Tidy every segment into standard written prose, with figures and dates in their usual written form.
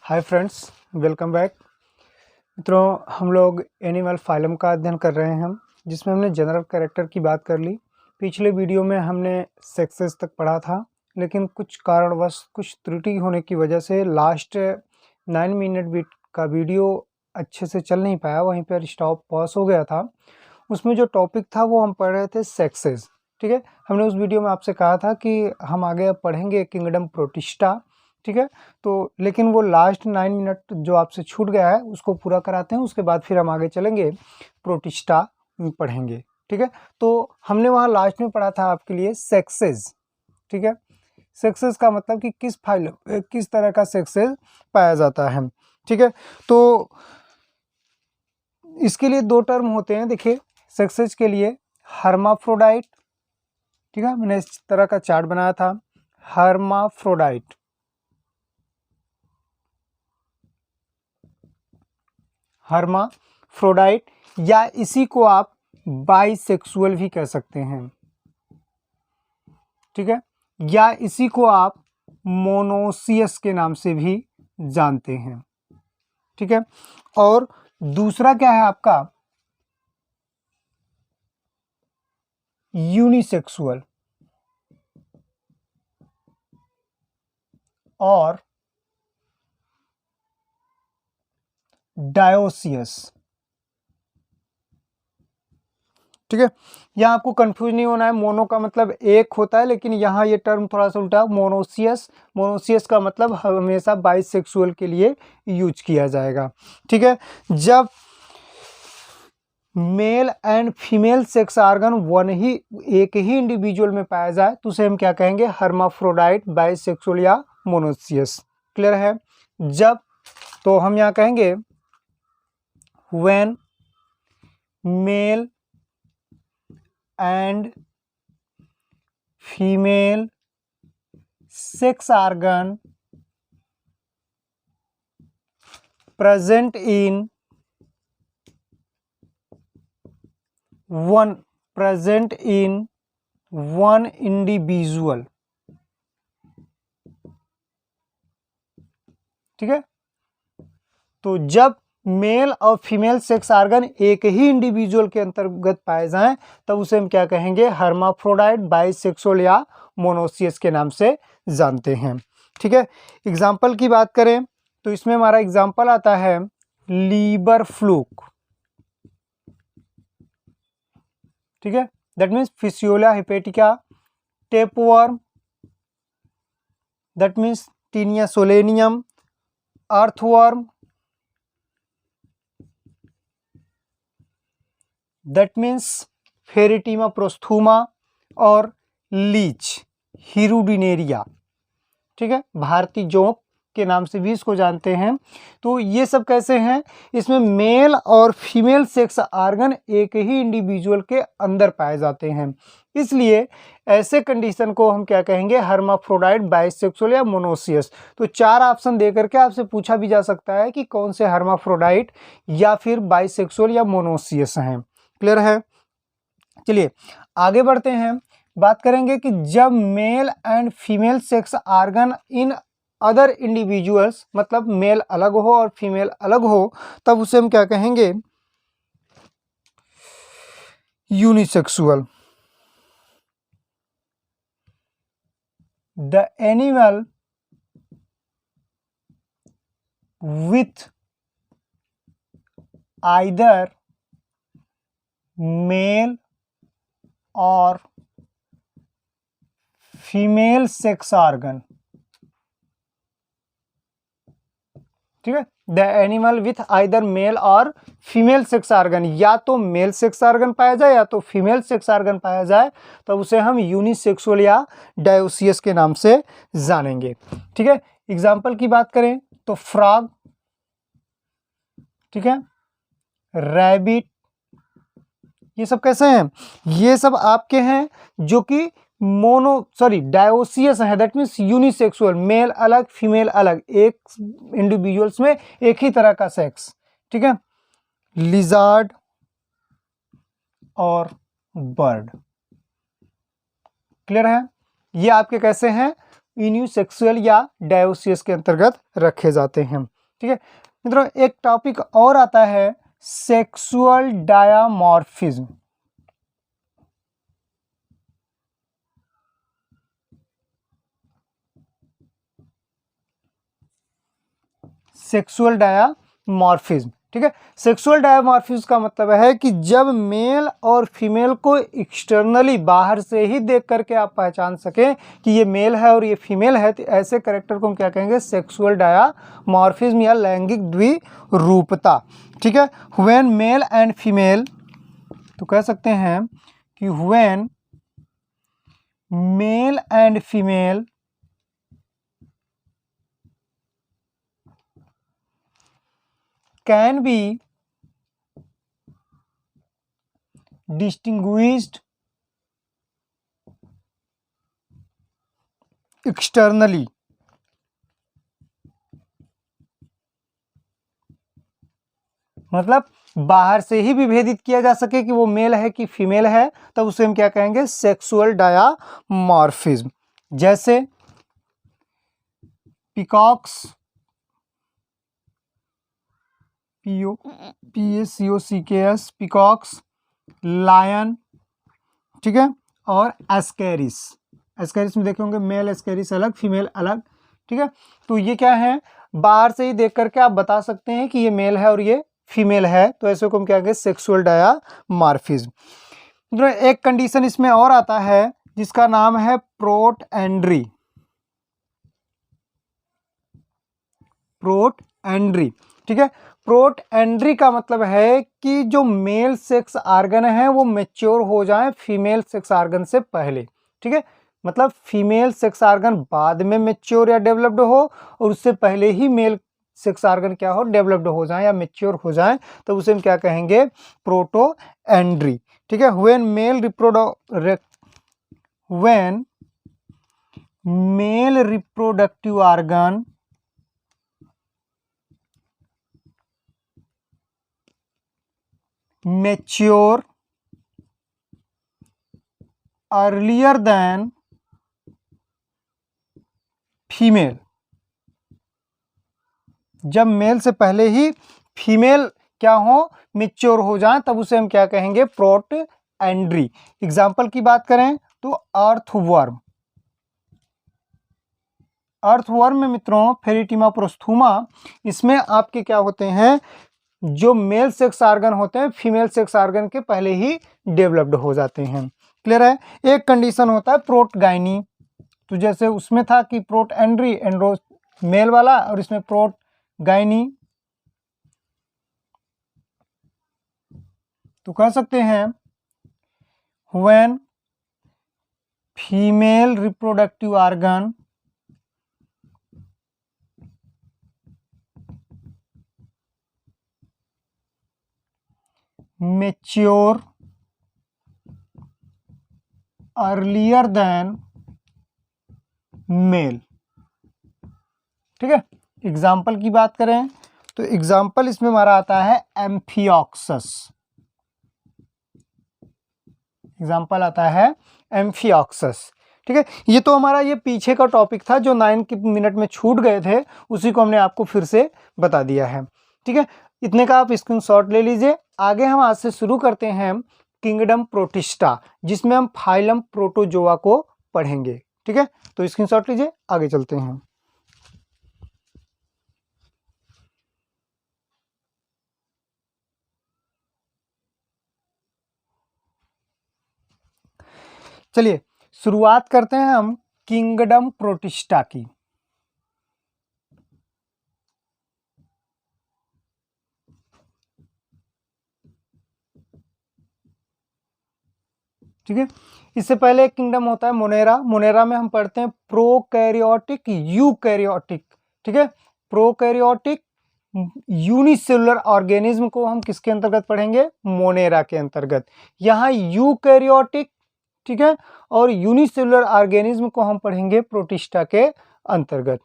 Hi friends, welcome back. मित्रों, हम लोग एनिमल फाइलम का अध्ययन कर रहे हैं, जिसमें हमने जनरल कैरेक्टर की बात कर ली। पिछले वीडियो में हमने सेक्सेस तक पढ़ा था, लेकिन कुछ कारणवश कुछ त्रुटि होने की वजह से लास्ट 9 मिनट का वीडियो अच्छे से चल नहीं पाया, वहीं पर स्टॉप पॉज हो गया था। उसमें जो टॉपिक था वो हम पढ़ रहे थे सेक्सेस। ठीक है, हमने उस वीडियो में आपसे कहा था कि हम आगे पढ़ेंगे किंगडम प्रोटिस्टा। ठीक है, तो लेकिन वो लास्ट 9 मिनट जो आपसे छूट गया है उसको पूरा कराते हैं, उसके बाद फिर हम आगे चलेंगे प्रोटिस्टा पढ़ेंगे। ठीक है, तो हमने वहाँ लास्ट में पढ़ा था आपके लिए सेक्सेस। ठीक है, सेक्सेस का मतलब कि किस तरह का सेक्सेस पाया जाता है। ठीक है, तो इसके लिए दो टर्म होते हैं। देखिए, सेक्सेस के लिए हर्माफ्रोडाइट, ठीक है, मैंने इस तरह का चार्ट बनाया था, हर्माफ्रोडाइट, हर्माफ्रोडाइट, या इसी को आप बाइसेक्सुअल भी कह सकते हैं। ठीक है, या इसी को आप मोनोसियस के नाम से भी जानते हैं। ठीक है, और दूसरा क्या है आपका यूनिसेक्सुअल और डायोसियस। ठीक है, यहाँ आपको कंफ्यूज नहीं होना है। मोनो का मतलब एक होता है, लेकिन यहाँ ये टर्म थोड़ा सा उल्टा, मोनोसियस। मोनोसियस का मतलब हमेशा बाइसेक्सुअल के लिए यूज किया जाएगा। ठीक है, जब male and female sex organ एक ही इंडिविजुअल में पाया जाए तो उसे हम क्या कहेंगे, हर्माफ्रोडाइट, बाइसेक्सुअल या मोनोसियस। क्लियर है? जब तो हम यहाँ कहेंगे when male and female sex organ present in one individual। ठीक है, तो जब मेल और फीमेल सेक्स ऑर्गन एक ही इंडिविजुअल के अंतर्गत पाए जाएं तब उसे हम क्या कहेंगे, हर्माफ्रोडाइट, बाइसेक्सुअल या मोनोसियस के नाम से जानते हैं। ठीक है, एग्जाम्पल की बात करें तो इसमें हमारा एग्जाम्पल आता है लीबर फ्लूक। ठीक है, that means Fasciola hepatica, tapeworm, that means Taenia solium, earthworm, that means Pheretima posthuma, और लीच, हिरुडिनेरिया। ठीक है, भारतीय जोंक के नाम से भी इसको जानते हैं। तो ये सब कैसे हैं, इसमें मेल और फीमेल सेक्स ऑर्गन एक ही इंडिविजुअल के अंदर पाए जाते हैं, इसलिए ऐसे कंडीशन को हम क्या कहेंगे, हर्माफ्रोडाइट, बाइसेक्सुअल या मोनोसियस। तो 4 ऑप्शन दे करके आपसे पूछा भी जा सकता है कि कौन से हर्माफ्रोडाइट या फिर बाइसेक्सुअल या मोनोसियस हैं। क्लियर है? चलिए आगे बढ़ते हैं, बात करेंगे कि जब male and female sex organ in other individuals, मतलब मेल अलग हो और फीमेल अलग हो, तब उसे हम क्या कहेंगे, unisexual. The animal with either male और फीमेल सेक्स ऑर्गन। ठीक है, the animal with either male और फीमेल सेक्स ऑर्गन, या तो मेल सेक्स ऑर्गन पाया जाए या तो फीमेल सेक्स ऑर्गन पाया जाए, तब उसे हम यूनिसेक्सुअल या डायोसियस के नाम से जानेंगे। ठीक है, एग्जाम्पल की बात करें तो फ्रॉग, ठीक है, रैबिट, ये सब कैसे हैं, ये सब आपके हैं जो कि डायोसियस है, दैट मीन्स यूनिसेक्सुअल, मेल अलग फीमेल अलग, एक इंडिविजुअल्स में एक ही तरह का सेक्स। ठीक है, लिजार्ड और बर्ड। क्लियर है? ये आपके कैसे हैं, यूनिसेक्सुअल या डायोसियस के अंतर्गत रखे जाते हैं। ठीक है मित्रों, एक टॉपिक और आता है सेक्सुअल डायामॉर्फिज्म। सेक्सुअल डायामॉर्फिज्म, ठीक है। सेक्सुअल डायामॉर्फिज्म का मतलब है कि जब मेल और फीमेल को एक्सटर्नली बाहर से ही देख करके आप पहचान सकें कि ये मेल है और ये फीमेल है, तो ऐसे कैरेक्टर को हम क्या कहेंगे, सेक्सुअल डायामॉर्फिज्म या लैंगिक द्विरूपता, ठीक है। व्हेन मेल एंड फीमेल, तो कह सकते हैं कि when male and female can be distinguished externally, मतलब बाहर से ही विभेदित किया जा सके कि वो मेल है कि फीमेल है, तब उसे हम क्या कहेंगे, सेक्सुअल डायामॉर्फिज्म। जैसे पिकॉक्स, PACOCKS, पिकॉक्स, लायन, ठीक है, और एस्केरिस। एस्केरिस में देखे होंगे मेल एस्केरिस अलग, फीमेल अलग, ठीक है। तो ये क्या है, बाहर से ही देख करके आप बता सकते हैं कि ये मेल है और ये फीमेल है, तो ऐसे को हम क्या कहेंगे, सेक्सुअल डायामॉर्फिज्म। एक कंडीशन इसमें और आता है जिसका नाम है प्रोटएंड्री। प्रोटएंड्री, ठीक है। प्रोटएंड्री का मतलब है कि जो मेल सेक्स आर्गन है वो मैच्योर हो जाए फीमेल सेक्स आर्गन से पहले, ठीक है। मतलब फीमेल सेक्स आर्गन बाद में मैच्योर या डेवलप्ड हो और उससे पहले ही मेल सेक्स आर्गन क्या हो, डेवलप्ड हो जाए या मैच्योर हो जाए, तो उसे हम क्या कहेंगे, प्रोटोएंड्री, ठीक है। When male reproductive organ mature earlier than female, जब मेल से पहले ही फीमेल क्या हो, मेच्योर हो जाए, तब उसे हम क्या कहेंगे, प्रोटएंड्री। एग्जाम्पल की बात करें तो अर्थवर्म। अर्थवर्म में मित्रों फेरिटिमा प्रोस्थुमा, इसमें आपके क्या होते हैं, जो मेल सेक्स आर्गन होते हैं फीमेल सेक्स आर्गन के पहले ही डेवलप्ड हो जाते हैं। क्लियर है। एक कंडीशन होता है प्रोटगाइनी, तो जैसे उसमें था कि प्रोटएंड्री एंड्रो मेल वाला, और इसमें प्रोटगाइनी, तो कह सकते हैं when female reproductive organ mature earlier than male, ठीक है। एग्जाम्पल की बात करें तो एग्जाम्पल इसमें हमारा आता है एम्फिऑक्सस। एग्जाम्पल आता है एम्फिऑक्सस, ठीक है। ये तो हमारा ये पीछे का टॉपिक था जो 9 मिनट में छूट गए थे, उसी को हमने आपको फिर से बता दिया है, ठीक है। इतने का आप स्क्रीनशॉट ले लीजिए। आगे हम आज से शुरू करते हैं किंगडम प्रोटिस्टा, जिसमें हम फाइलम प्रोटोजोआ को पढ़ेंगे, ठीक है। तो स्क्रीनशॉट लीजिए, आगे चलते हैं। चलिए शुरुआत करते हैं हम किंगडम प्रोटिस्टा की। ठीक है, इससे पहले एक किंगडम होता है मोनेरा। मोनेरा में हम पढ़ते हैं प्रोकैरियोटिक यूकैरियोटिक, ठीक है। प्रोकैरियोटिक यूनिसेलुलर ऑर्गेनिज्म को हम किसके अंतर्गत पढ़ेंगे, मोनेरा के अंतर्गत। यहाँ यूकैरियोटिक, ठीक है, और यूनिसेलुलर ऑर्गेनिज्म को हम पढ़ेंगे प्रोटिस्टा के अंतर्गत।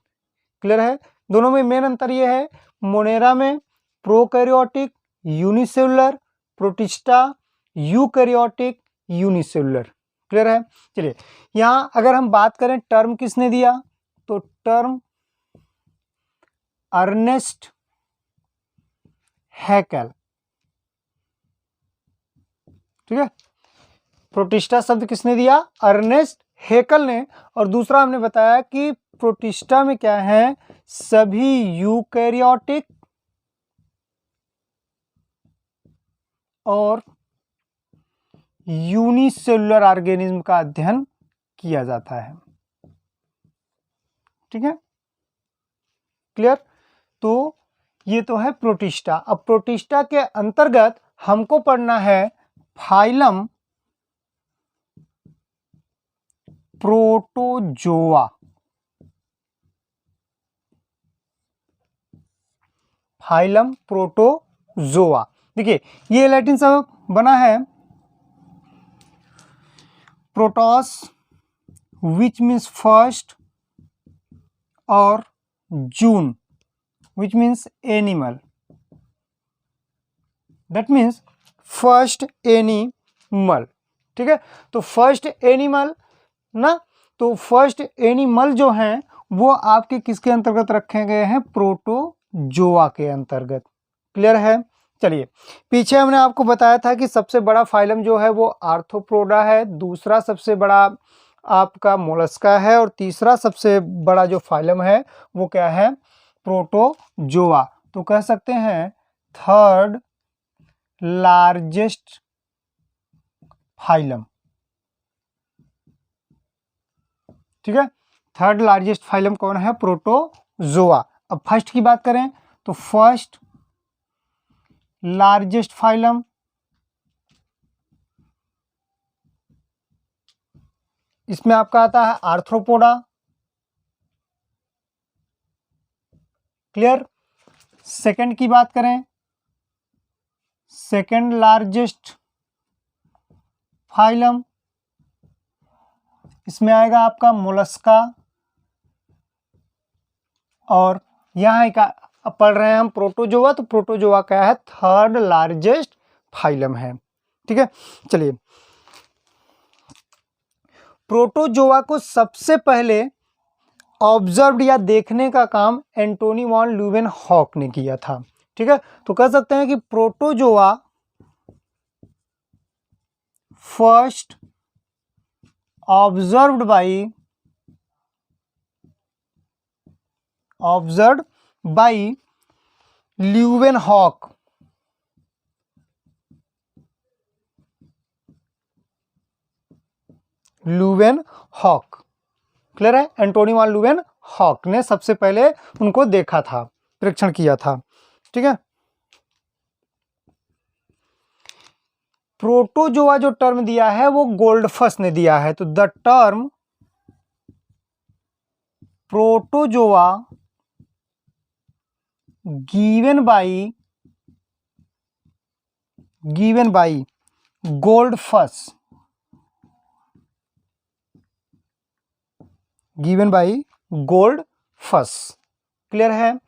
क्लियर है। दोनों में मेन अंतर यह है, मोनेरा में prokaryotic unicellular, protista eukaryotic unicellular. Clear है। चलिए यहां अगर हम बात करें टर्म किसने दिया, तो टर्म अर्नेस्ट हैकेल। ठीक है, प्रोटिस्टा शब्द किसने दिया? अर्नेस्ट हैकेल ने। और दूसरा हमने बताया कि प्रोटिस्टा में क्या है? सभी यूकैरियोटिक और यूनिसेलुलर ऑर्गेनिज्म का अध्ययन किया जाता है। ठीक है, क्लियर? तो ये तो है प्रोटिस्टा। अब प्रोटिस्टा के अंतर्गत हमको पढ़ना है फाइलम प्रोटोजोआ। फाइलम प्रोटोजोआ, देखिए ये लैटिन शब्द बना है प्रोटोस विच मीन्स फर्स्ट और zoon which means animal, that means first animal. ठीक है, तो फर्स्ट एनिमल ना, तो फर्स्ट एनिमल जो हैं वो आपके किसके अंतर्गत रखे गए हैं? प्रोटोजोआ के अंतर्गत। क्लियर है? चलिए, पीछे हमने आपको बताया था कि सबसे बड़ा फाइलम जो है वो आर्थ्रोपोडा है, दूसरा सबसे बड़ा आपका मोलस्का है, और तीसरा सबसे बड़ा जो फाइलम है वो क्या है? प्रोटोजोआ। तो कह सकते हैं थर्ड लार्जेस्ट फाइलम। ठीक है, थर्ड लार्जेस्ट फाइलम कौन है? प्रोटोजोआ। अब फर्स्ट की बात करें तो फर्स्ट लार्जेस्ट फाइलम इसमें आपका आता है आर्थ्रोपोडा। क्लियर? सेकंड की बात करें, सेकंड लार्जेस्ट फाइलम इसमें आएगा आपका मोलस्का। और यहाँ एक अब पढ़ रहे हैं हम प्रोटोजोआ, तो प्रोटोजोआ क्या है? थर्ड लार्जेस्ट फाइलम है। ठीक है, चलिए, प्रोटोजोआ को सबसे पहले ऑब्जर्व या देखने का काम एंटोनी वॉन ल्यूवेनहॉक ने किया था। ठीक है, तो कह सकते हैं कि protozoa first observed by Leeuwenhoek. Clear है? एंटोनी वॉन ल्यूवेनहॉक ने सबसे पहले उनको देखा था, परीक्षण किया था। ठीक है, प्रोटोजोआ जो टर्म दिया है वो गोल्डफस ने दिया है, तो the term protozoa given by Goldfuss, given by Goldfuss. Clear है?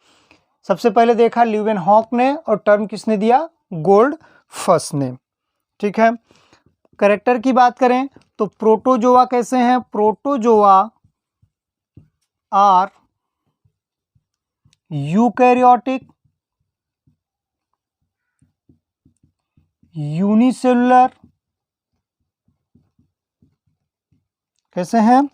सबसे पहले देखा ल्यूवेनहॉक ने, और टर्म किसने दिया? गोल्डफस ने। ठीक है, कैरेक्टर की बात करें तो प्रोटोजोआ कैसे हैं? Protozoa are eukaryotic, unicellular. कैसे हैं?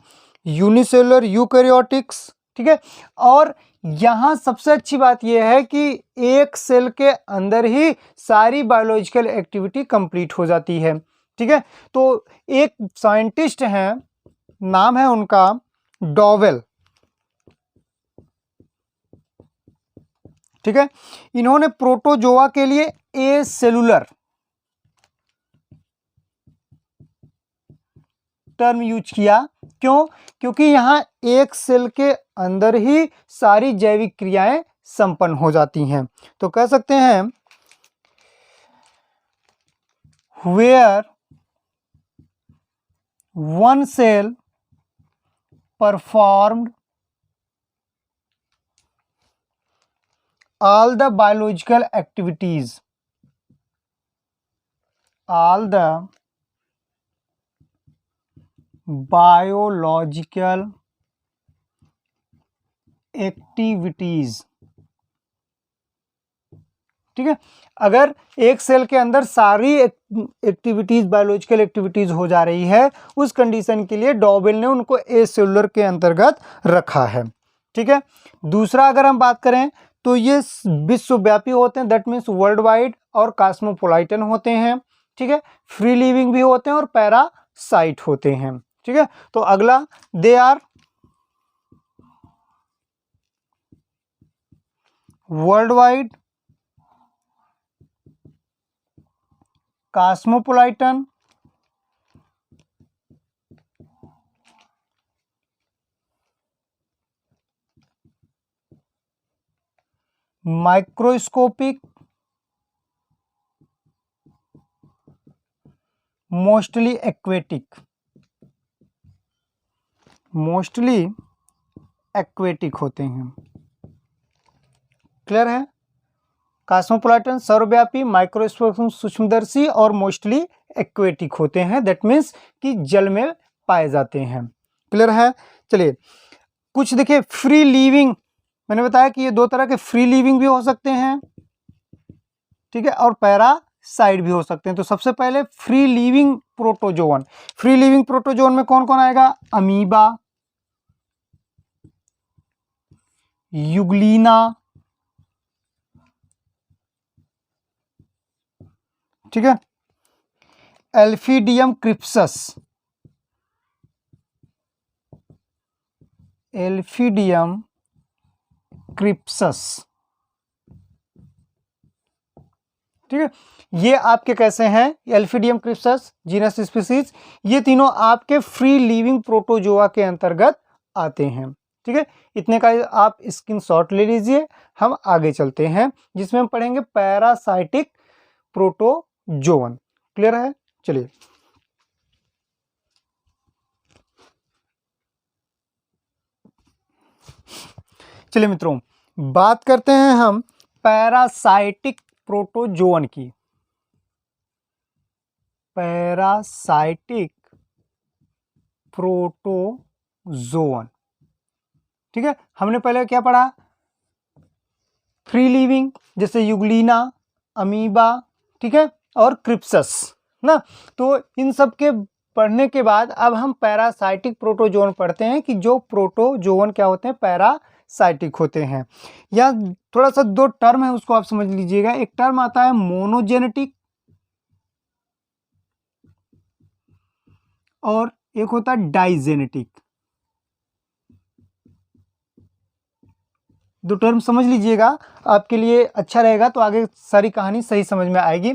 Unicellular eukaryotics. ठीक है, और यहां सबसे अच्छी बात यह है कि एक सेल के अंदर ही सारी बायोलॉजिकल एक्टिविटी कंप्लीट हो जाती है। ठीक है, तो एक साइंटिस्ट हैं, नाम है उनका डॉवेल। ठीक है, इन्होंने प्रोटोजोआ के लिए ए सेलुलर टर्म यूज किया। क्यों? क्योंकि यहां एक सेल के अंदर ही सारी जैविक क्रियाएं संपन्न हो जाती हैं। तो कह सकते हैं where one cell performed all the biological activities, all the biological activities। ठीक है। अगर एक सेल के अंदर सारी एक्टिविटीज, बायोलॉजिकल एक्टिविटीज हो जा रही है, उस कंडीशन के लिए डॉवेल ने उनको एसेलुलर के अंतर्गत रखा है। ठीक है। दूसरा अगर हम बात करें तो ये विश्वव्यापी होते हैं, दैट मीन्स वर्ल्ड वाइड, और कॉस्मोपोलाइटन होते हैं। ठीक है। फ्री लिविंग भी होते हैं और पैरासाइट होते हैं। ठीक है। तो अगला, they are world wide, cosmopolitan, microscopic, mostly aquatic, mostly aquatic होते हैं। क्लियर है। कॉस्मोपोलाइटन सर्वव्यापी, माइक्रोस्कोपिक सूक्ष्मदर्शी और मोस्टली एक्वेटिक होते हैं, दैट मीन्स कि जल में पाए जाते हैं। क्लियर है। चलिए कुछ देखिए, फ्री लिविंग, मैंने बताया कि ये दो तरह के फ्री लिविंग भी हो सकते हैं, ठीक है, और पैरासाइट भी हो सकते हैं। तो सबसे पहले free living protozoan. Free living protozoan में कौन कौन आएगा? अमीबा, युग्लिना, ठीक है, एल्फिडियम क्रिप्सस, एल्फिडियम क्रिप्सस, ठीक है। ये आपके कैसे हैं? एल्फिडियम क्रिप्सस, जीनस स्पीसीज, ये तीनों आपके फ्री लिविंग प्रोटोजोआ के अंतर्गत आते हैं। ठीक है। इतने का आप स्क्रीनशॉट ले लीजिए। हम आगे चलते हैं जिसमें हम पढ़ेंगे पैरासाइटिक प्रोटोजोवन। क्लियर है। चलिए चलिए मित्रों, बात करते हैं हम पैरासाइटिक प्रोटोजोवन की। पैरासाइटिक प्रोटोजोवन, ठीक है। हमने पहले क्या पढ़ा? फ्री लिविंग, जैसे युग्लिना, अमीबा, ठीक है, और क्रिप्सस ना। तो इन सब के पढ़ने के बाद अब हम पैरासाइटिक प्रोटोजोवन पढ़ते हैं कि जो प्रोटोजोवन क्या होते हैं? पैरासाइटिक होते हैं। यहाँ थोड़ा सा दो टर्म है, उसको आप समझ लीजिएगा। एक टर्म आता है मोनोजेनेटिक और एक होता है डाइजेनेटिक। दो टर्म समझ लीजिएगा, आपके लिए अच्छा रहेगा, तो आगे सारी कहानी सही समझ में आएगी।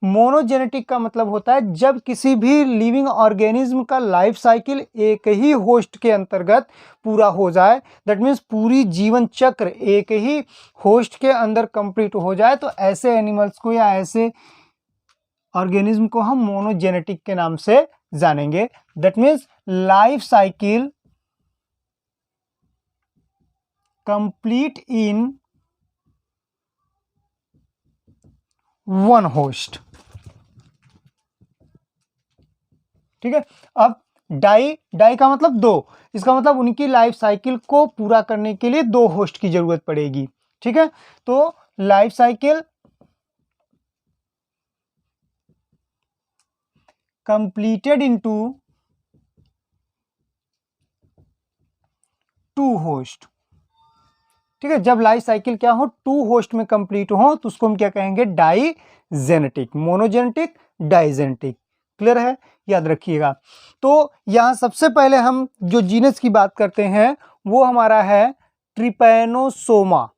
मोनोजेनेटिक का मतलब होता है जब किसी भी लिविंग ऑर्गेनिज्म का लाइफ साइकिल एक ही होस्ट के अंतर्गत पूरा हो जाए, दैट मीन्स पूरी जीवन चक्र एक ही होस्ट के अंदर कंप्लीट हो जाए, तो ऐसे एनिमल्स को या ऐसे ऑर्गेनिज्म को हम मोनोजेनेटिक के नाम से जानेंगे। That means life cycle complete in one host. ठीक है। अब डाई का मतलब दो, इसका मतलब उनकी लाइफ साइकिल को पूरा करने के लिए दो होस्ट की जरूरत पड़ेगी। ठीक है। तो life cycle completed into two host. ठीक है। जब लाइफ साइकिल क्या हो? टू होस्ट में कंप्लीट हो, तो उसको हम क्या कहेंगे? डाइजेनेटिक। Monogenetic, digenetic. क्लियर है। याद रखिएगा। तो यहां सबसे पहले हम जो जीनस की बात करते हैं वो हमारा है ट्रिपैनोसोमा।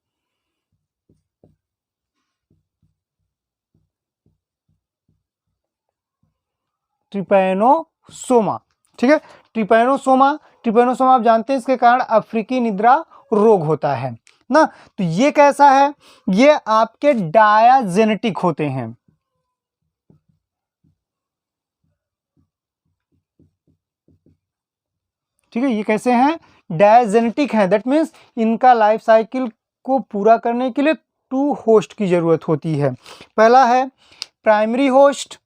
ट्रिपैनोसोमा, ठीक है। ट्रिपैनोसोमा आप जानते हैं, इसके कारण अफ्रीकी निद्रा रोग होता है ना। तो ये कैसा है? ये आपके डायाजेनेटिक होते हैं। ठीक है। ये कैसे हैं? डायजेनेटिक है। दैट मीन्स इनका लाइफ साइकिल को पूरा करने के लिए टू होस्ट की जरूरत होती है। पहला है प्राइमरी होस्ट,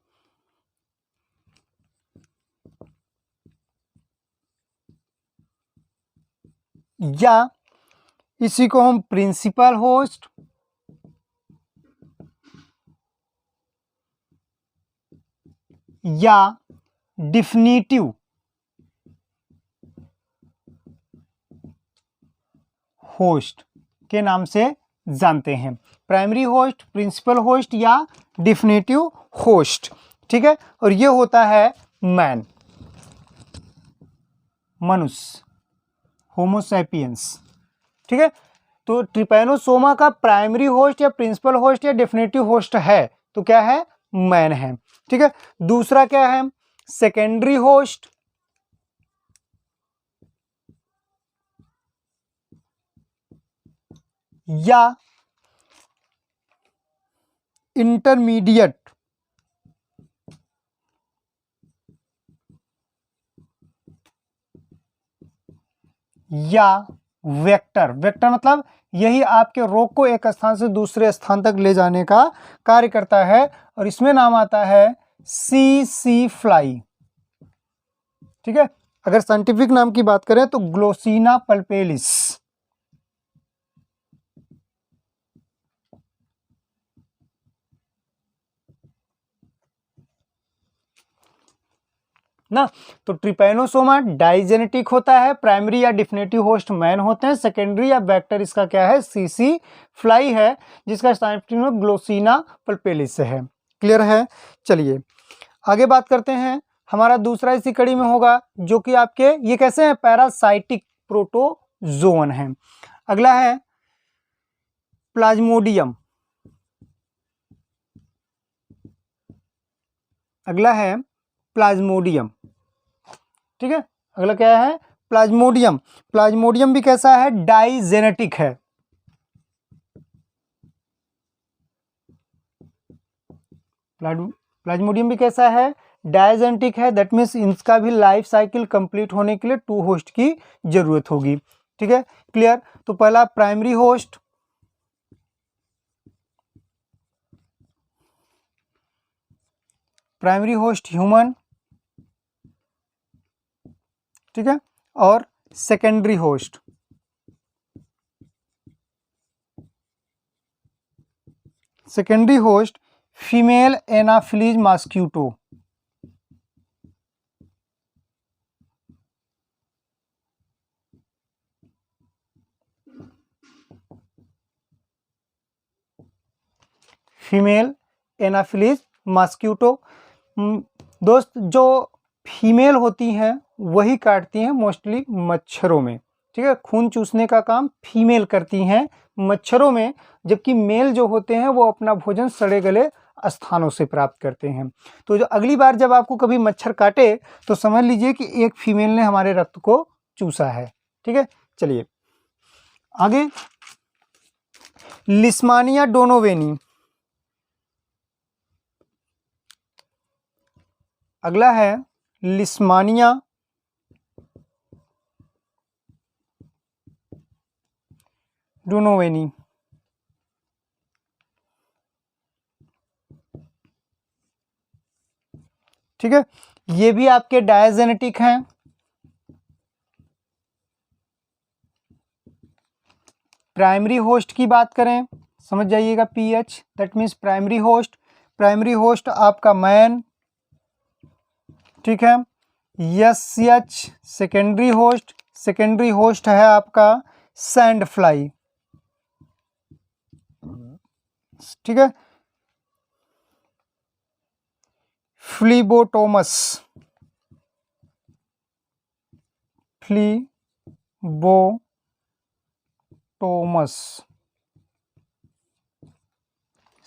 या इसी को हम प्रिंसिपल होस्ट या डिफिनिटिव होस्ट के नाम से जानते हैं। प्राइमरी होस्ट, प्रिंसिपल होस्ट या डिफिनिटिव होस्ट, ठीक है। और ये होता है मैन, मनुष्य, होमोसैपियंस, ठीक है। तो ट्रिपैनोसोमा का प्राइमरी होस्ट या प्रिंसिपल होस्ट या डेफिनेटिव होस्ट है तो क्या है, मैन है, ठीक है। दूसरा क्या है, सेकेंडरी होस्ट या इंटरमीडिएट या वेक्टर। वेक्टर मतलब यही आपके रोग को एक स्थान से दूसरे स्थान तक ले जाने का कार्य करता है और इसमें नाम आता है सी फ्लाई, ठीक है। अगर साइंटिफिक नाम की बात करें तो ग्लोसिना पल्पेलिस, ना। तो ट्रिपैनोसोमा डाइजेनेटिक होता है, प्राइमरी या डिफिनेटिव होस्ट मैन होते हैं, सेकेंडरी या वेक्टर इसका क्या है, सीसी फ्लाई है, जिसका साइंटिफिक नाम ग्लोसिना पल्पेलिस है। क्लियर है। चलिए आगे बात करते हैं। हमारा दूसरा इसी कड़ी में होगा जो कि आपके ये कैसे हैं, पैरासाइटिक प्रोटोजोन है। अगला है प्लाज्मोडियम, अगला है प्लाज्मोडियम, ठीक है। अगला क्या है, प्लाज्मोडियम। प्लाज्मोडियम भी कैसा है, डाइजेनेटिक है। प्लाज्मोडियम भी कैसा है, डाइजेनेटिक है। दैट मीन्स इसका भी लाइफ साइकिल कंप्लीट होने के लिए 2 होस्ट की जरूरत होगी, ठीक है। क्लियर। तो पहला primary host, primary host human, ठीक है। और secondary host, secondary host female Anopheles mosquito, female Anopheles mosquito. दोस्त जो फीमेल होती हैं वही काटती हैं मोस्टली मच्छरों में, ठीक है। खून चूसने का काम फीमेल करती हैं मच्छरों में, जबकि मेल जो होते हैं वो अपना भोजन सड़े गले स्थानों से प्राप्त करते हैं। तो जो अगली बार जब आपको कभी मच्छर काटे तो समझ लीजिए कि एक फीमेल ने हमारे रक्त को चूसा है, ठीक है। चलिए आगे, लिस्मानिया डोनोवेनी, अगला है लिस्मानिया डोनोवेनी, ठीक है। ये भी आपके डायजेनेटिक हैं। प्राइमरी होस्ट की बात करें, समझ जाइएगा pH, that means primary host. Primary host आपका मैन, ठीक है। H secondary host, secondary host है आपका सैंड फ्लाई, ठीक है। फ्लीबोटोमस, फ्लीबोटोमस,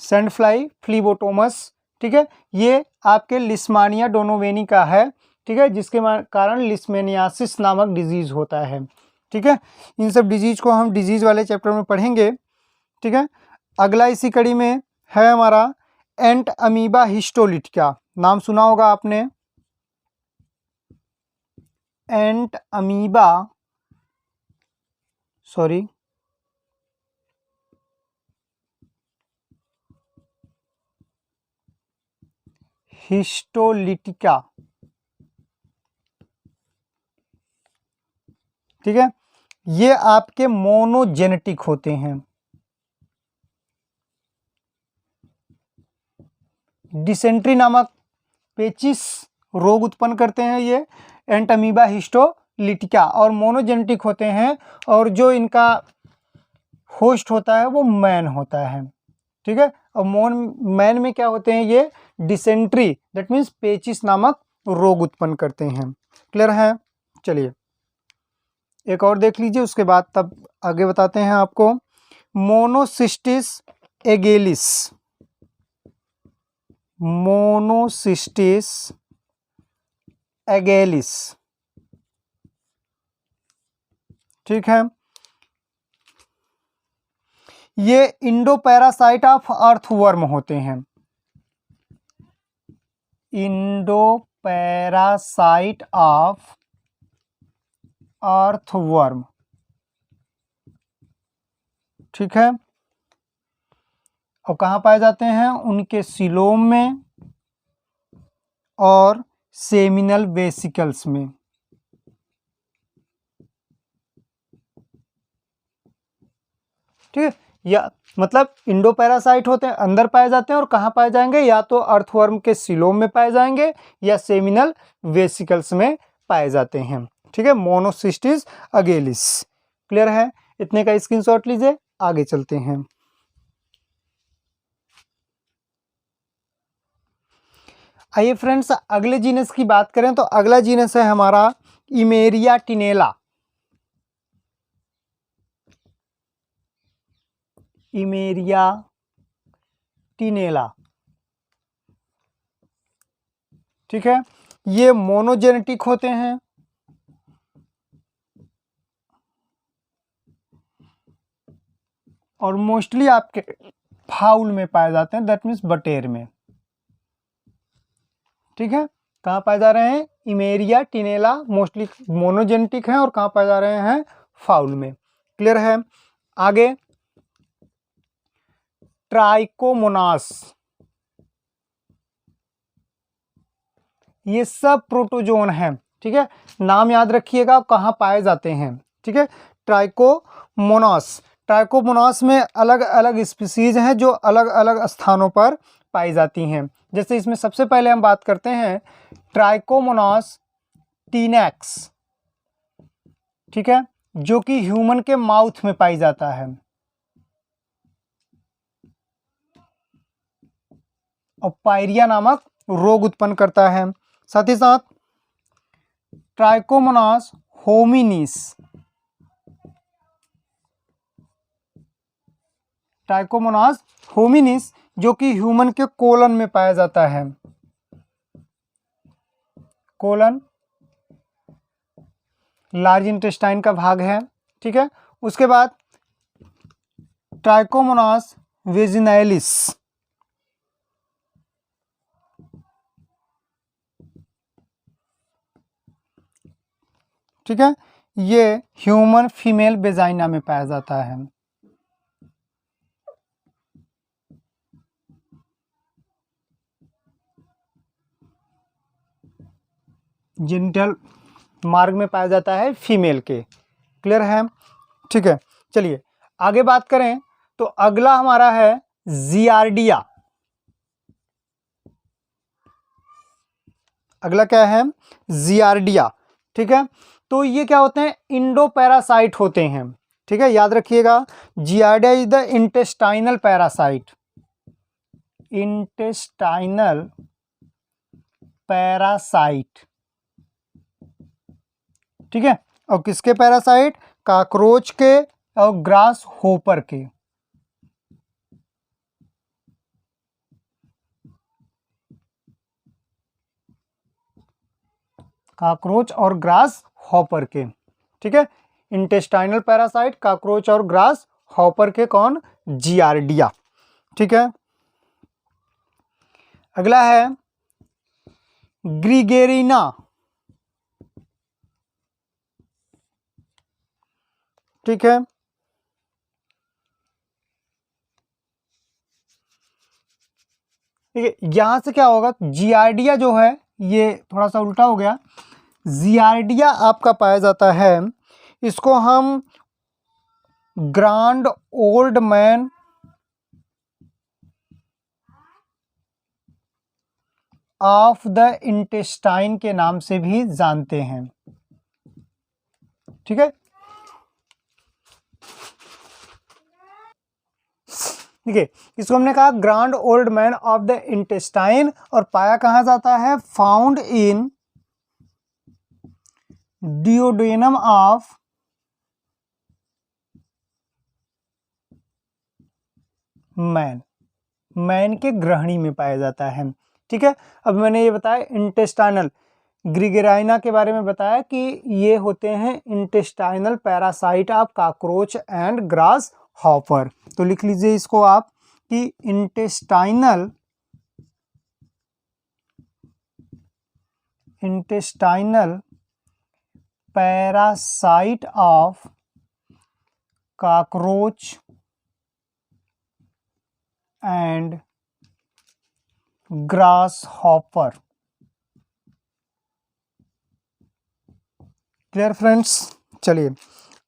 सैंड फ्लाई, फ्लीबोटोमस, ठीक है। ये आपके लिस्मानिया डोनोवेनी का है, ठीक है, जिसके कारण लिस्मेनियासिस नामक डिजीज होता है, ठीक है। इन सब डिजीज को हम डिजीज वाले चैप्टर में पढ़ेंगे, ठीक है। अगला इसी कड़ी में है हमारा एंट अमीबा हिस्टोलिटिका, नाम सुना होगा आपने, एंट अमीबा, सॉरी हिस्टोलिटिका, ठीक है। ये आपके मोनोजेनेटिक होते हैं। डिसेंट्री नामक पेचिस रोग उत्पन्न करते हैं ये, एंटमीबा हिस्टोलिटिका, और मोनोजेनेटिक होते हैं, और जो इनका होस्ट होता है वो मैन होता है। ठीक है, और मैन में क्या होते हैं, ये डिसेंट्री, दैट मीन्स पेचिस नामक रोग उत्पन्न करते हैं। क्लियर है? चलिए एक और देख लीजिए, उसके बाद तब आगे बताते हैं आपको। मोनोसिस्टिस एगेलिस, मोनोसिस्टिस एगेलिस, ठीक है, ये इंडो पैरासाइट ऑफ अर्थवर्म होते हैं, इंडो पैरासाइट ऑफ अर्थवर्म, ठीक है, और कहाँ पाए जाते हैं, उनके सीलोम में और सेमिनल वेसिकल्स में। ठीक है, या मतलब इंडो पैरासाइट होते हैं, अंदर पाए जाते हैं, और कहाँ पाए जाएंगे, या तो अर्थवर्म के सीलोम में पाए जाएंगे या सेमिनल वेसिकल्स में पाए जाते हैं। ठीक है, मोनोसिस्टिस एगेलिस। क्लियर है? इतने का स्क्रीनशॉट लीजिए, आगे चलते हैं। आइए फ्रेंड्स, अगले जीनस की बात करें तो अगला जीनस है हमारा इमेरिया टिनेला, इमेरिया टिनेला। ठीक है, ये मोनोजेनेटिक होते हैं, और मोस्टली आपके फाउल में पाए जाते हैं, दैट मीन्स बटेर में। ठीक है, कहाँ पाए जा रहे हैं, इमेरिया टिनेला, मोस्टली मोनोजेनेटिक हैं, और कहाँ पाए जा रहे हैं, फाउल में। क्लियर है? आगे ट्राइकोमोनास, ये सब प्रोटोजोन है। ठीक है, नाम याद रखिएगा कहाँ पाए जाते हैं। ठीक है, ट्राइकोमोनास, ट्राइकोमोनास में अलग अलग स्पीसीज हैं जो अलग अलग स्थानों पर पाई जाती हैं। जैसे इसमें सबसे पहले हम बात करते हैं ट्राइकोमोनास टीनेक्स, ठीक है, जो कि ह्यूमन के माउथ में पाई जाता है, और पायरिया नामक रोग उत्पन्न करता है। साथ ही साथ ट्राइकोमोनास होमिनिस, ट्राइकोमोनास होमिनिस जो कि ह्यूमन के कोलन में पाया जाता है, कोलन लार्ज इंटेस्टाइन का भाग है। ठीक है, उसके बाद ट्राइकोमोनास वेजिनैलिस, ठीक है, ये ह्यूमन फीमेल वेजाइना में पाया जाता है। जेनिटल मार्ग में पाया जाता है फीमेल के। क्लियर है? ठीक है, चलिए आगे बात करें तो अगला हमारा है जियार्डिया। अगला क्या है, जियार्डिया। ठीक है, तो ये क्या होते हैं, इंडो पैरासाइट होते हैं। ठीक है, याद रखिएगा, giardia is the intestinal parasite, intestinal parasite. ठीक है, और किसके पैरासाइट, काकरोच के और ग्रास होपर के। काकरोच और ग्रास हॉपर के। ठीक है, इंटेस्टाइनल पैरासाइट, काकरोच और ग्रास हॉपर के, कौन, जियार्डिया। ठीक है, अगला है ग्रिगेरिना। ठीक है, ठीक है, यहां से क्या होगा, जियार्डिया जो है ये थोड़ा सा उल्टा हो गया, जियार्डिया आपका पाया जाता है, इसको हम grand old man of the intestine के नाम से भी जानते हैं। ठीक है, देखिए इसको हमने कहा grand old man of the intestine, और पाया कहां जाता है? Found in duodenum of man, man के ग्रहणी में पाया जाता है। ठीक है, अब मैंने ये बताया इंटेस्टाइनल ग्रिगेराइना के बारे में बताया कि ये होते हैं intestinal parasite of cockroach and grass hopper. तो लिख लीजिए इसको आप कि intestinal parasite of cockroach and grass hopper. Clear friends? चलिए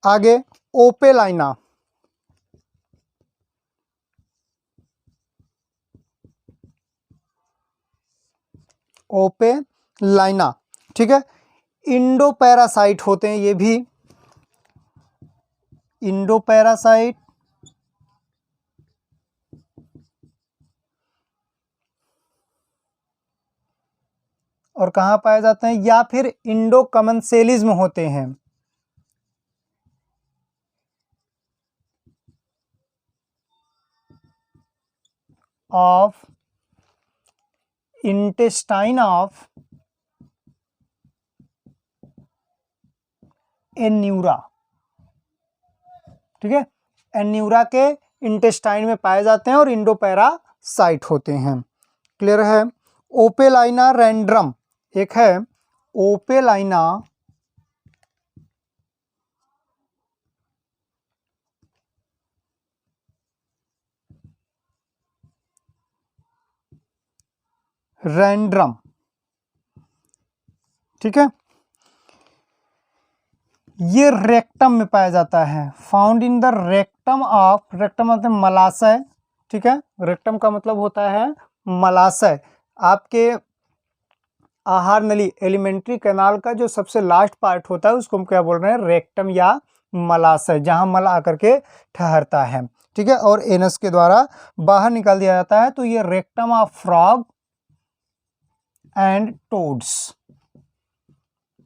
आगे, ओपेलाइना। ओपेलाइना, ठीक है, इंडो पैरासाइट होते हैं ये भी, इंडो पैरासाइट और कहाँ पाए जाते हैं? या फिर इंडो कमेंसेलिज्म होते हैं। ऑफ इंटेस्टाइन ऑफ एन्यूरा, ठीक है, एन्यूरा के इंटेस्टाइन में पाए जाते हैं और इंडो पैरासाइट होते हैं। क्लियर है? ओपेलाइना रैंड्रम एक है, ओपेलाइना रैंड्रम, ठीक है, ये रेक्टम में पाया जाता है। Found in the rectum of, rectum मतलब मलाशय, ठीक है, रेक्टम का मतलब होता है मलाशय। आपके आहार नली एलिमेंट्री कैनाल का जो सबसे लास्ट पार्ट होता है उसको हम क्या बोल रहे हैं? रेक्टम या मलाशय, जहां मल आकर के ठहरता है। ठीक है, और एनस के द्वारा बाहर निकाल दिया जाता है। तो ये rectum of frog and toads,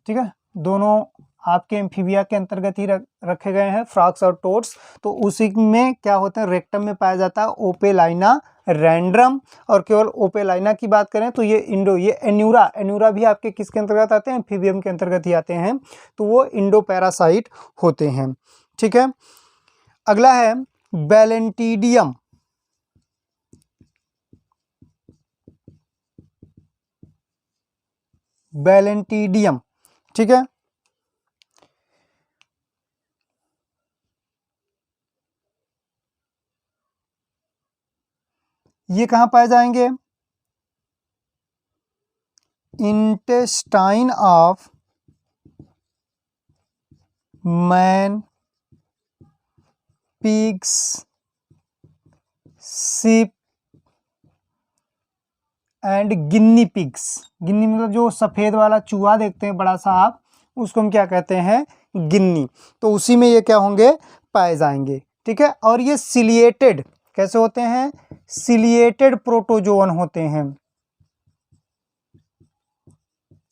ठीक है, दोनों आपके एम्फीबिया के अंतर्गत ही रखे गए हैं, फ्रॉग्स और टोड्स। तो उसी में क्या होता है? रेक्टम में पाया जाता है ओपेलाइना रैंड्रम। और केवल ओपेलाइना की बात करें तो ये ये एन्यूरा, एन्यूरा भी आपके किसके अंतर्गत आते हैं? एम्फीबियम के अंतर्गत ही आते हैं। तो वो इंडो पैरासाइट होते हैं। ठीक है, अगला है बैलेंटीडियम। बैलेंटीडियम, ठीक है, ये कहां पाए जाएंगे? इंटेस्टाइन ऑफ मैन, पिग्स, सीप एंड गिन्नी पिग्स। गिन्नी मतलब जो सफेद वाला चूहा देखते हैं बड़ा सा आप, उसको हम क्या कहते हैं? गिन्नी। तो उसी में ये क्या होंगे? पाए जाएंगे। ठीक है, और ये सिलिएटेड कैसे होते हैं? सिलिएटेड प्रोटोजोअन होते हैं,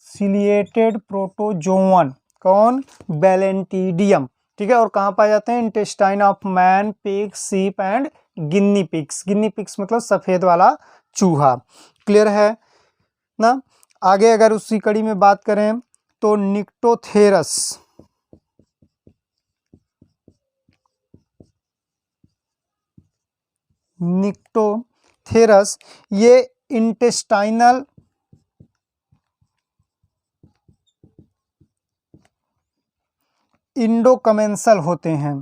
सिलिएटेड प्रोटोजोअन। कौन? बैलेंटीडियम। ठीक है, और कहाँ पाए जाते हैं? इंटेस्टाइन ऑफ मैन, पिग, सीप and Ginni pigs. Ginni pigs मतलब सफेद वाला चूहा। क्लियर है ना? आगे अगर उसी कड़ी में बात करें तो निक्टोथेरस, निक्टोथेरस ये इंटेस्टाइनल इंडोकमेंसल होते हैं।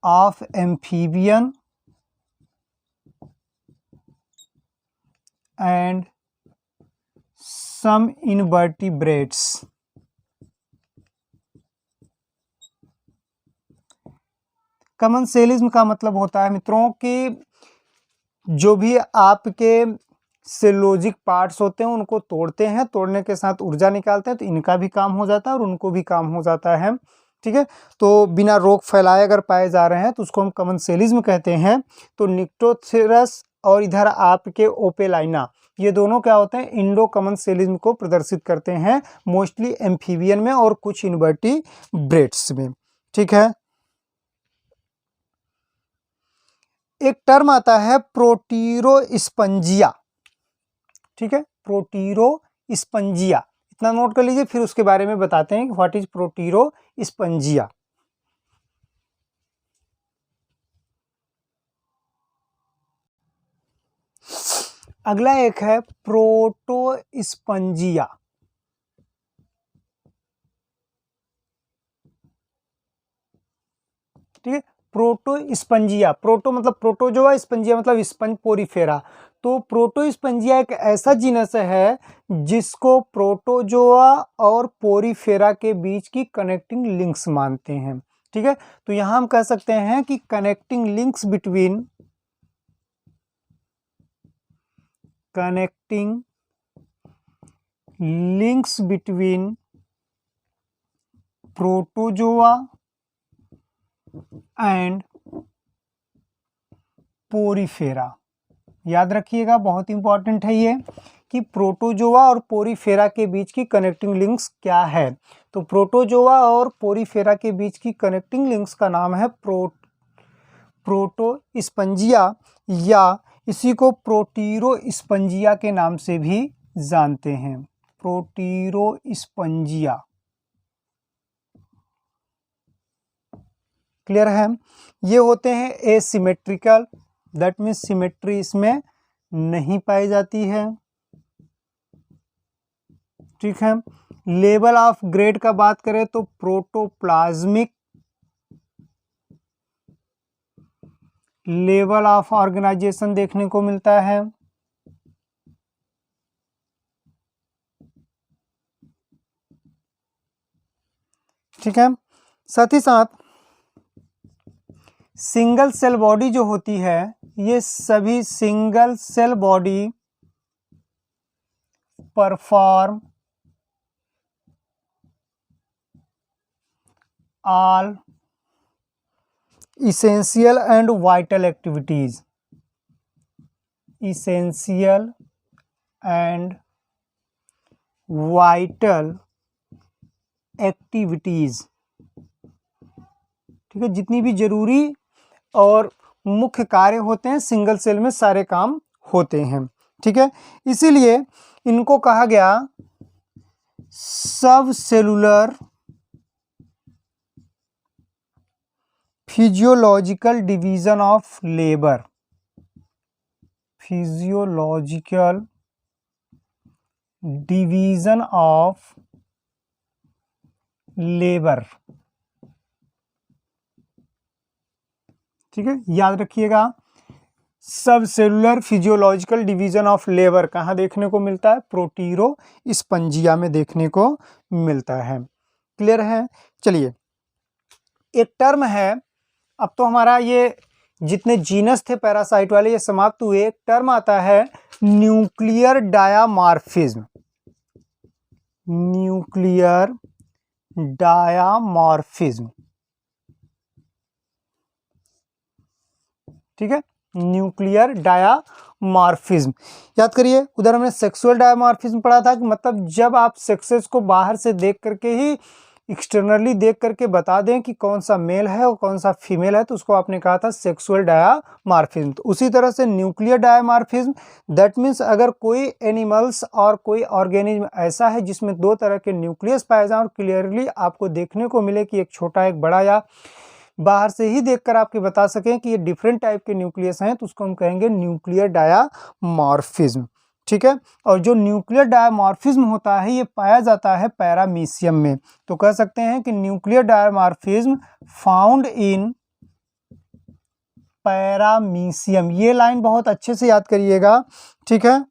Of amphibian and some invertebrates. Commensalism का मतलब होता है मित्रों कि जो भी आपके सेलुलोजिक पार्ट्स होते हैं उनको तोड़ते हैं, तोड़ने के साथ ऊर्जा निकालते हैं, तो इनका भी काम हो जाता है और उनको भी काम हो जाता है। ठीक है, तो बिना रोग फैलाए अगर पाए जा रहे हैं तो उसको हम कमेंसेलिज्म कहते हैं। तो निक्टोथेरस और इधर आपके ओपेलाइना, ये दोनों क्या होते हैं, इंडो कमेंसेलिज्म को प्रदर्शित करते हैं, मोस्टली एम्फीबियन में और कुछ इनवर्टिब्रेट्स में। ठीक है, एक टर्म आता है प्रोटीरोस्पंजिया। ठीक है, प्रोटीरोस्पंजिया, इतना नोट कर लीजिए, फिर उसके बारे में बताते हैं कि व्हाट इज प्रोटीरोस्पंजिया। अगला एक है प्रोटोस्पंजिया। ठीक है, प्रोटोस्पंजिया, प्रोटो मतलब प्रोटोजोआ, स्पंजिया मतलब स्पंज पोरीफेरा। तो प्रोटोस्पंजिया एक ऐसा जीनस है जिसको प्रोटोजोआ और पोरीफेरा के बीच की कनेक्टिंग लिंक्स मानते हैं। ठीक है, तो यहां हम कह सकते हैं कि connecting links between protozoa and Porifera. याद रखिएगा, बहुत इंपॉर्टेंट है ये कि प्रोटोजोआ और पोरीफेरा के बीच की कनेक्टिंग लिंक्स क्या है। तो प्रोटोजोआ और पोरीफेरा के बीच की कनेक्टिंग लिंक्स का नाम है प्रोटोस्पंजिया, या इसी को प्रोटीरोस्पंजिया के नाम से भी जानते हैं, प्रोटीरोस्पंजिया। क्लियर है, ये होते हैं एसिमेट्रिकल, दैट मीन्स सिमेट्री इसमें नहीं पाई जाती है। ठीक है, लेवल ऑफ ग्रेड का बात करें तो प्रोटोप्लाज्मिक, लेवल ऑफ ऑर्गेनाइजेशन देखने को मिलता है। ठीक है, साथ ही साथ सिंगल सेल बॉडी जो होती है, ये सभी single cell body perform all essential and vital activities, essential and vital activities। ठीक है, जितनी भी जरूरी और मुख्य कार्य होते हैं सिंगल सेल में सारे काम होते हैं। ठीक है, इसीलिए इनको कहा गया सब cellular physiological division of labour, physiological division of labour. ठीक है, याद रखिएगा, सब cellular physiological division of labour कहाँ देखने को मिलता है, प्रोटीरोस्पंजिया में देखने को मिलता है। क्लियर है, चलिए एक टर्म है, अब तो हमारा ये जितने जीनस थे पैरासाइट वाले ये समाप्त हुए। एक टर्म आता है न्यूक्लियर डायामॉर्फिज्म, न्यूक्लियर डायामॉर्फिज्म। ठीक है, न्यूक्लियर डायामॉर्फिज्म, याद करिए उधर हमने सेक्सुअल डायामॉर्फिज्म पढ़ा था कि मतलब जब आप सेक्सेस को बाहर से देख करके ही एक्सटर्नली देख करके बता दें कि कौन सा मेल है और कौन सा फीमेल है, तो उसको आपने कहा था सेक्सुअल डायामॉर्फिज्म। तो उसी तरह से न्यूक्लियर डायामॉर्फिज्म, दैट मीन्स अगर कोई एनिमल्स और कोई ऑर्गेनिज्म ऐसा है जिसमें दो तरह के न्यूक्लियस पाए जाएं और क्लियरली आपको देखने को मिले कि एक छोटा एक बड़ा, या बाहर से ही देखकर आपके बता सकें कि ये डिफरेंट टाइप के न्यूक्लियस हैं, तो उसको हम कहेंगे न्यूक्लियर डायामॉर्फिज्म। ठीक है, और जो न्यूक्लियर डायामॉर्फिज्म होता है ये पाया जाता है पैरामीशियम में। तो कह सकते हैं कि न्यूक्लियर डायामॉर्फिज्म फाउंड इन पैरामीशियम। ये लाइन बहुत अच्छे से याद करिएगा। ठीक है,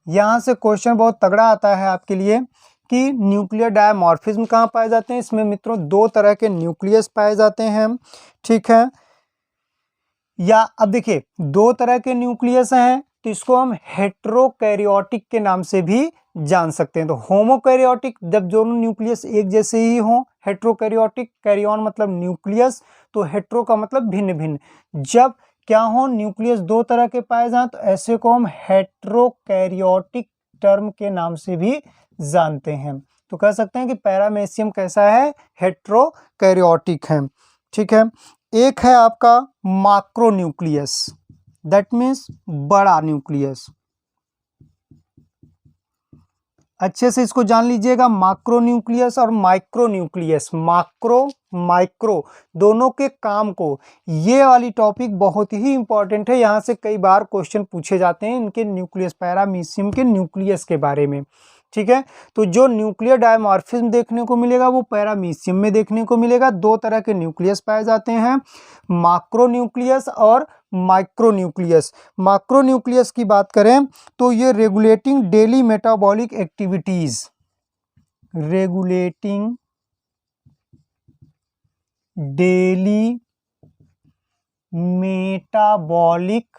यहां से क्वेश्चन बहुत तगड़ा आता है आपके लिए कि न्यूक्लियर डायमॉर्फिज्म कहाँ पाए जाते हैं। इसमें मित्रों दो तरह के न्यूक्लियस पाए जाते हैं, ठीक है। या अब देखिए दो तरह के न्यूक्लियस हैं तो इसको हम हेट्रोकैरियोटिक के नाम से भी जान सकते हैं। तो होमोकैरियोटिक जब दोनों न्यूक्लियस एक जैसे ही हों, हेट्रोकैरियोटिक, कैरियन मतलब न्यूक्लियस, तो हेट्रो का मतलब भिन्न भिन्न। जब क्या हो न्यूक्लियस दो तरह के पाए जाएं तो ऐसे को हम हेट्रोकैरियोटिक टर्म के नाम से भी जानते हैं। तो कह सकते हैं कि पैरामेसियम कैसा है, हेट्रोकैरियोटिक है, ठीक है। एक है आपका मैक्रोन्यूक्लियस, दैट मीन्स बड़ा न्यूक्लियस। अच्छे से इसको जान लीजिएगा, मैक्रोन्यूक्लियस और माइक्रोन्यूक्लियस। माइक्रो दोनों के काम को, ये वाली टॉपिक बहुत ही इंपॉर्टेंट है, यहाँ से कई बार क्वेश्चन पूछे जाते हैं इनके न्यूक्लियस, पैरामीशियम के न्यूक्लियस के बारे में, ठीक है। तो जो न्यूक्लियर डायमॉर्फिज्म देखने को मिलेगा वो पैरामीशियम में देखने को मिलेगा। दो तरह के न्यूक्लियस पाए जाते हैं, मैक्रोन्यूक्लियस और माइक्रोन्यूक्लियस। मैक्रोन्यूक्लियस की बात करें तो ये regulating daily metabolic activities, regulating daily metabolic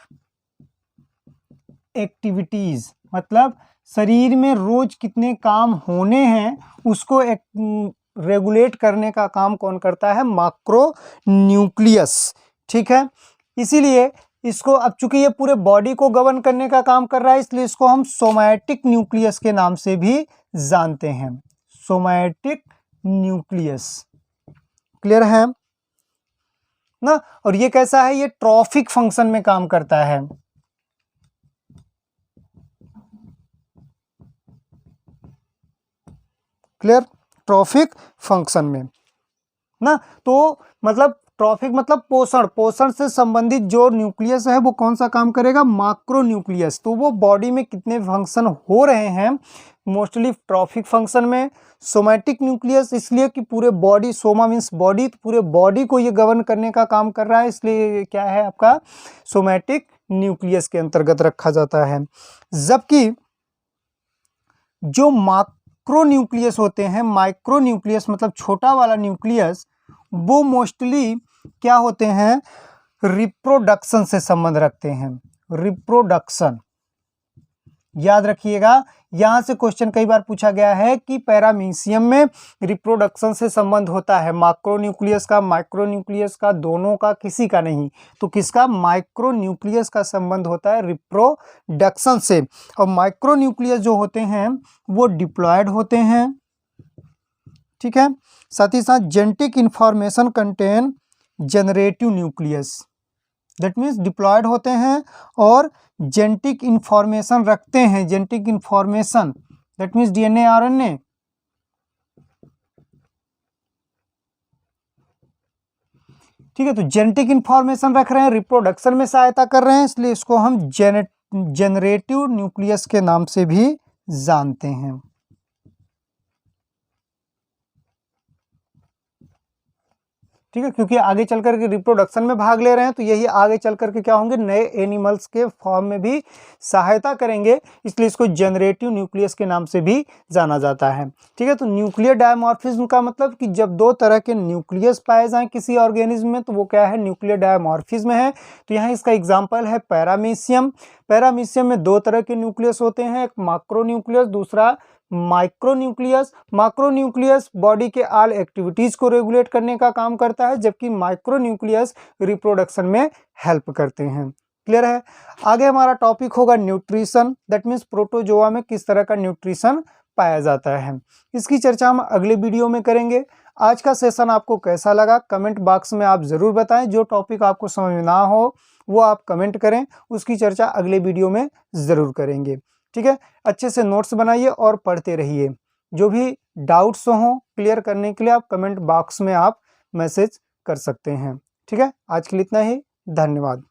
activities मतलब शरीर में रोज कितने काम होने हैं उसको रेगुलेट करने का काम कौन करता है, मैक्रोन्यूक्लियस, ठीक है। इसीलिए इसको, अब चूंकि ये पूरे बॉडी को गवर्न करने का काम कर रहा है इसलिए इसको हम सोमैटिक न्यूक्लियस के नाम से भी जानते हैं, सोमैटिक न्यूक्लियस। क्लियर है ना। और ये कैसा है, ये ट्रॉफिक फंक्शन में काम करता है, क्लियर, ट्रॉफिक फंक्शन में ना। तो मतलब ट्रॉफिक मतलब पोषण, पोषण से संबंधित जो न्यूक्लियस है वो कौन सा काम करेगा, मैक्रोन्यूक्लियस। तो वो बॉडी में कितने फंक्शन हो रहे हैं, मोस्टली ट्रॉफिक फंक्शन में। सोमैटिक न्यूक्लियस इसलिए कि पूरे बॉडी, सोमा मीन्स बॉडी, तो पूरे बॉडी को ये गवर्न करने का काम कर रहा है, इसलिए क्या है आपका सोमैटिक न्यूक्लियस के अंतर्गत रखा जाता है। जबकि जो माइक्रोन्यूक्लियस होते हैं, माइक्रोन्यूक्लियस मतलब छोटा वाला न्यूक्लियस, वो मोस्टली क्या होते हैं, रिप्रोडक्शन से संबंध रखते हैं, रिप्रोडक्शन। याद रखिएगा, यहां से क्वेश्चन कई बार पूछा गया है कि पैरामीशियम में रिप्रोडक्शन से संबंध होता है, मैक्रोन्यूक्लियस का, माइक्रोन्यूक्लियस का, दोनों का, किसी का नहीं। तो किसका, माइक्रोन्यूक्लियस का संबंध होता है रिप्रोडक्शन से। और माइक्रोन्यूक्लियस जो होते हैं वो डिप्लॉयड होते हैं, ठीक है। साथ ही साथ genetic information contain generative nucleus, that means diploid होते हैं और जेनेटिक इंफॉर्मेशन रखते हैं, genetic information that means DNA, RNA, ठीक है। तो जेनेटिक इंफॉर्मेशन रख रहे हैं, रिप्रोडक्शन में सहायता कर रहे हैं, इसलिए इसको हम जनरेटिव न्यूक्लियस के नाम से भी जानते हैं, ठीक है। क्योंकि आगे चल करके रिप्रोडक्शन में भाग ले रहे हैं तो यही आगे चल करके क्या होंगे, नए एनिमल्स के फॉर्म में भी सहायता करेंगे, इसलिए इसको जनरेटिव न्यूक्लियस के नाम से भी जाना जाता है, ठीक है। तो न्यूक्लियर डायमॉर्फिज्म का मतलब कि जब दो तरह के न्यूक्लियस पाए जाएं किसी ऑर्गेनिज्म में तो वो क्या है, न्यूक्लियर डायमॉर्फिज्म है। तो यहाँ इसका एग्जाम्पल है पैरामीशियम। पैरामीशियम में दो तरह के न्यूक्लियस होते हैं, एक मैक्रोन्यूक्लियस, दूसरा माइक्रोन्यूक्लियस। माइक्रोन्यूक्लियस बॉडी के ऑल एक्टिविटीज को रेगुलेट करने का काम करता है, जबकि माइक्रोन्यूक्लियस रिप्रोडक्शन में हेल्प करते हैं। क्लियर है। आगे हमारा टॉपिक होगा न्यूट्रिशन, दैट मीन्स प्रोटोजोआ में किस तरह का न्यूट्रिशन पाया जाता है, इसकी चर्चा हम अगले वीडियो में करेंगे। आज का सेशन आपको कैसा लगा कमेंट बॉक्स में आप जरूर बताएं। जो टॉपिक आपको समझ में ना हो वो आप कमेंट करें, उसकी चर्चा अगले वीडियो में जरूर करेंगे, ठीक है। अच्छे से नोट्स बनाइए और पढ़ते रहिए। जो भी डाउट्स हों क्लियर करने के लिए आप कमेंट बॉक्स में आप मैसेज कर सकते हैं, ठीक है। आज के लिए इतना ही, धन्यवाद।